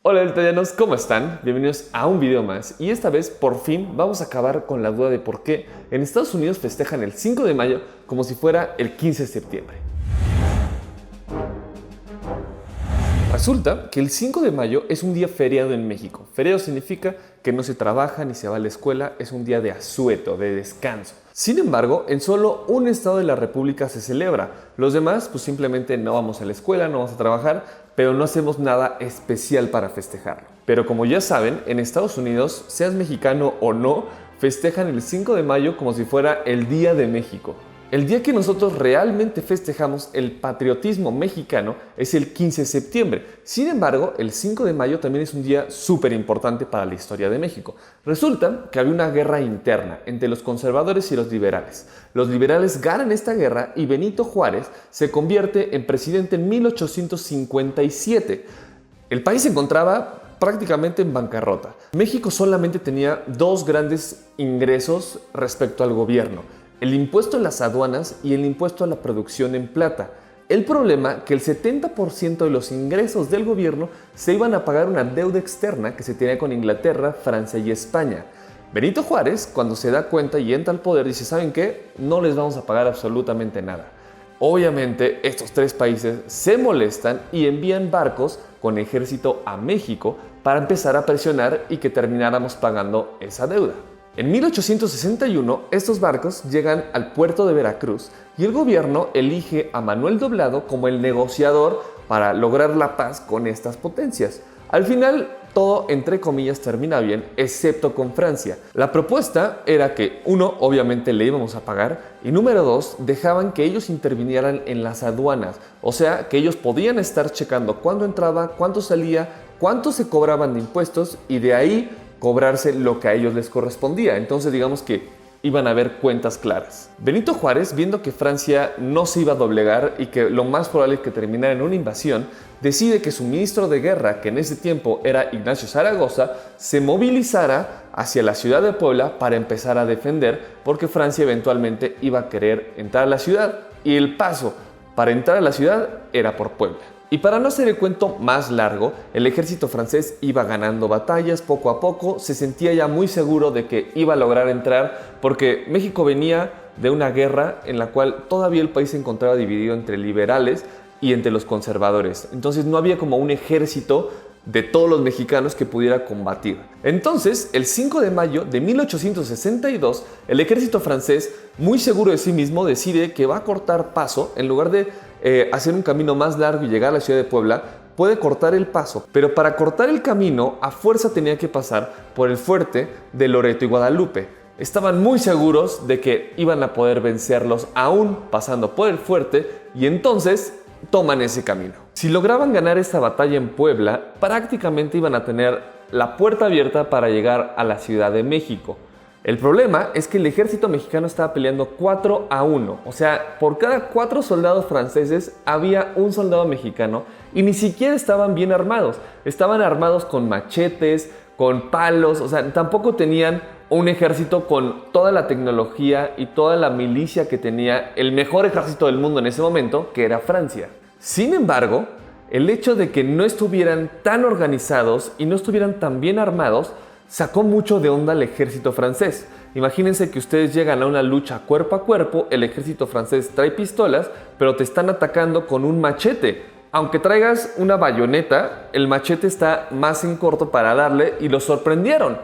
Hola italianos, ¿cómo están? Bienvenidos a un video más y esta vez por fin vamos a acabar con la duda de por qué en Estados Unidos festejan el 5 de mayo como si fuera el 15 de septiembre. Resulta que el 5 de mayo es un día feriado en México. Feriado significa que no se trabaja ni se va a la escuela, es un día de asueto, de descanso. Sin embargo, en solo un estado de la República se celebra. Los demás, pues simplemente no vamos a la escuela, no vamos a trabajar, pero no hacemos nada especial para festejarlo. Pero como ya saben, en Estados Unidos, seas mexicano o no, festejan el 5 de mayo como si fuera el Día de México. El día que nosotros realmente festejamos el patriotismo mexicano es el 15 de septiembre. Sin embargo, el 5 de mayo también es un día súper importante para la historia de México. Resulta que había una guerra interna entre los conservadores y los liberales. Los liberales ganan esta guerra y Benito Juárez se convierte en presidente en 1857. El país se encontraba prácticamente en bancarrota. México solamente tenía dos grandes ingresos respecto al gobierno: el impuesto a las aduanas y el impuesto a la producción en plata. El problema que el 70% de los ingresos del gobierno se iban a pagar una deuda externa que se tenía con Inglaterra, Francia y España. Benito Juárez, cuando se da cuenta y entra al poder, dice: ¿saben qué? No les vamos a pagar absolutamente nada. Obviamente estos tres países se molestan y envían barcos con ejército a México para empezar a presionar y que termináramos pagando esa deuda. En 1861, estos barcos llegan al puerto de Veracruz y el gobierno elige a Manuel Doblado como el negociador para lograr la paz con estas potencias. Al final, todo entre comillas termina bien, excepto con Francia. La propuesta era que, uno, obviamente le íbamos a pagar, y número dos, dejaban que ellos intervinieran en las aduanas. O sea, que ellos podían estar checando cuándo entraba, cuánto salía, cuánto se cobraban de impuestos y de ahí cobrarse lo que a ellos les correspondía. Entonces digamos que iban a haber cuentas claras. Benito Juárez, viendo que Francia no se iba a doblegar y que lo más probable es que terminara en una invasión, decide que su ministro de guerra, que en ese tiempo era Ignacio Zaragoza, se movilizara hacia la ciudad de Puebla para empezar a defender, porque Francia eventualmente iba a querer entrar a la ciudad y el paso para entrar a la ciudad era por Puebla. Y para no hacer el cuento más largo, el ejército francés iba ganando batallas poco a poco, se sentía ya muy seguro de que iba a lograr entrar porque México venía de una guerra en la cual todavía el país se encontraba dividido entre liberales y entre los conservadores. Entonces no había como un ejército de todos los mexicanos que pudiera combatir. Entonces, el 5 de mayo de 1862, el ejército francés, muy seguro de sí mismo, decide que va a cortar paso, en lugar de hacer un camino más largo y llegar a la ciudad de Puebla, puede cortar el paso. Pero para cortar el camino, a fuerza tenía que pasar por el fuerte de Loreto y Guadalupe. Estaban muy seguros de que iban a poder vencerlos aún pasando por el fuerte y entonces toman ese camino. Si lograban ganar esta batalla en Puebla, prácticamente iban a tener la puerta abierta para llegar a la Ciudad de México. El problema es que el ejército mexicano estaba peleando 4-1, o sea, por cada 4 soldados franceses había un soldado mexicano y ni siquiera estaban bien armados. Estaban armados con machetes, con palos, o sea, tampoco tenían un ejército con toda la tecnología y toda la milicia que tenía el mejor ejército del mundo en ese momento, que era Francia. Sin embargo, el hecho de que no estuvieran tan organizados y no estuvieran tan bien armados sacó mucho de onda al ejército francés. Imagínense que ustedes llegan a una lucha cuerpo a cuerpo, el ejército francés trae pistolas, pero te están atacando con un machete. Aunque traigas una bayoneta, el machete está más en corto para darle y los sorprendieron.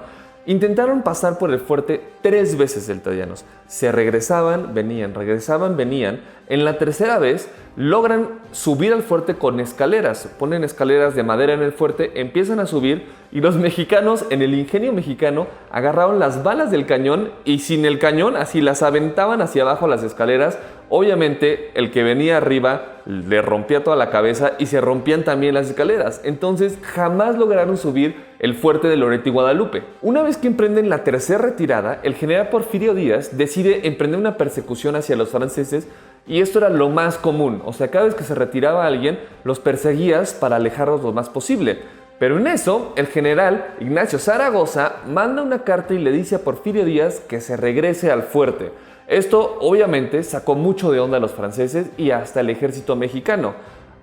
Intentaron pasar por el fuerte 3 veces italianos. Se regresaban, venían, regresaban, venían. En la tercera vez logran subir al fuerte con escaleras. Ponen escaleras de madera en el fuerte, empiezan a subir y los mexicanos, en el ingenio mexicano, agarraron las balas del cañón y sin el cañón así las aventaban hacia abajo las escaleras. Obviamente el que venía arriba le rompía toda la cabeza y se rompían también las escaleras. Entonces jamás lograron subir el fuerte de Loreto y Guadalupe. Una vez que emprenden la tercera retirada, el general Porfirio Díaz decide emprender una persecución hacia los franceses y esto era lo más común. O sea, cada vez que se retiraba alguien, los perseguías para alejarlos lo más posible. Pero en eso, el general Ignacio Zaragoza manda una carta y le dice a Porfirio Díaz que se regrese al fuerte. Esto obviamente sacó mucho de onda a los franceses y hasta el ejército mexicano.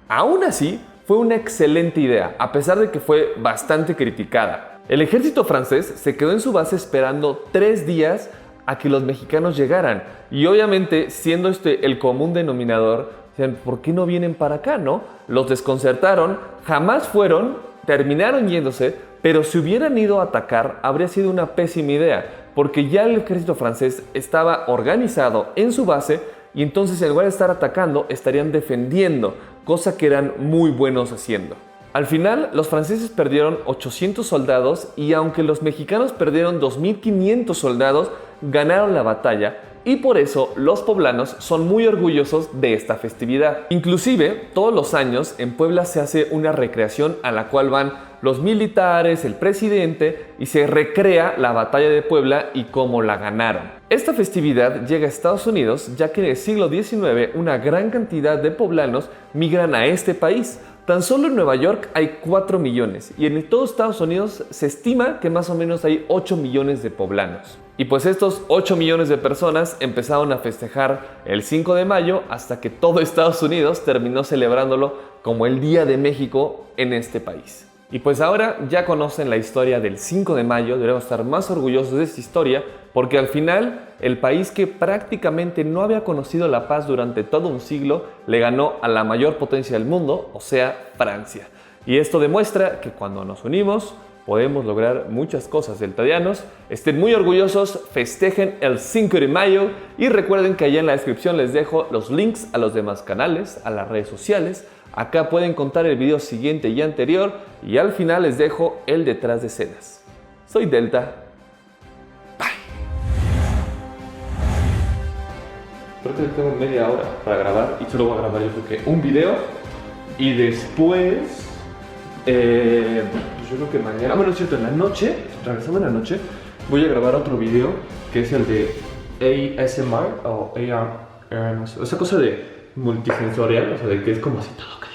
Aún así, fue una excelente idea, a pesar de que fue bastante criticada. El ejército francés se quedó en su base esperando 3 días a que los mexicanos llegaran. Y obviamente, siendo este el común denominador, decían, ¿por qué no vienen para acá, no? Los desconcertaron, jamás fueron, terminaron yéndose, pero si hubieran ido a atacar, habría sido una pésima idea, porque ya el ejército francés estaba organizado en su base y entonces en lugar de estar atacando, estarían defendiendo, cosa que eran muy buenos haciendo. Al final, los franceses perdieron 800 soldados y aunque los mexicanos perdieron 2.500 soldados, ganaron la batalla y por eso los poblanos son muy orgullosos de esta festividad. Inclusive, todos los años en Puebla se hace una recreación a la cual van los militares, el presidente y se recrea la batalla de Puebla y cómo la ganaron. Esta festividad llega a Estados Unidos ya que en el siglo XIX una gran cantidad de poblanos migran a este país. Tan solo en Nueva York hay 4 millones y en todo Estados Unidos se estima que más o menos hay 8 millones de poblanos. Y pues estos 8 millones de personas empezaron a festejar el 5 de mayo hasta que todo Estados Unidos terminó celebrándolo como el Día de México en este país. Y pues ahora ya conocen la historia del 5 de mayo, deberíamos estar más orgullosos de esta historia porque al final el país que prácticamente no había conocido la paz durante todo un siglo le ganó a la mayor potencia del mundo, o sea, Francia. Y esto demuestra que cuando nos unimos podemos lograr muchas cosas. Deltadianos, estén muy orgullosos, festejen el 5 de mayo y recuerden que allá en la descripción les dejo los links a los demás canales, a las redes sociales. Acá pueden encontrar el video siguiente y anterior y al final les dejo el detrás de escenas. Soy Delta. Bye. Creo que tengo media hora para grabar y solo voy a grabar yo creo que un video y después yo creo que mañana, bueno, es cierto, en la noche, regresando en la noche, voy a grabar otro video que es el de ASMR o AR, esa cosa de multisensorial, o sea, de que es como así todo.